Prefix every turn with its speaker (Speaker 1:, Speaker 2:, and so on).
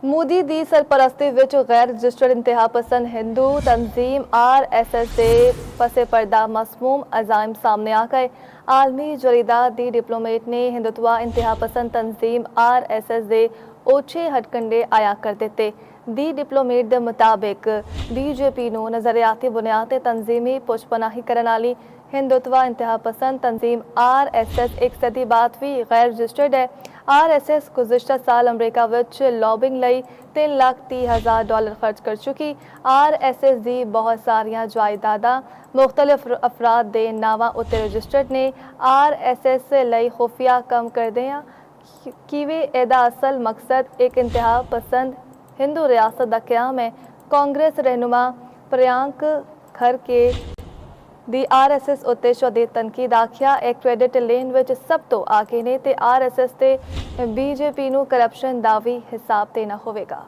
Speaker 1: मोदी की सरपरस्ती विच गैर रजिस्टर्ड इंतहा पसंद हिंदू तंजीम RSS के पसे पर्दा मसमूम अजाइम सामने आ गए। आलमी जरीदा दी डिप्लोमेट ने हिंदुत्व इंतहा पसंद तंजीम RSS के ओछे हटकंडे आया कर दिते। दी डिप्लोमेट के मुताबिक BJP ਨੂੰ नज़रियाती बुनियाद ते तंजीमी पुछपनाही करने वाली हिंदुत्व इंतहा पसंद तंजीम RSS एक सदी बाद भी गैर रजिस्टर्ड है। RSS गुज़िश्ता साल अमरीका विच लॉबिंग लई $3,30,000 खर्च कर चुकी। RSS की बहुत सारिया जायदादा मुख्तलिफ अफराद के नावां उत्ते रजिस्टर्ड ने। RSS लई खुफिया कम करदियां किवे एदा असल मकसद एक इंतहा पसंद हिंदू रियासत का क्याम है। कांग्रेस रहनुमा प्रियंक खरगे दी RSS उत्ते शदीद तनकीद आखिया एक क्रेडिट लेन विच सब तो आगे ने ते RSS ते BJP नूं करप्शन दा भी हिसाब देना होवेगा।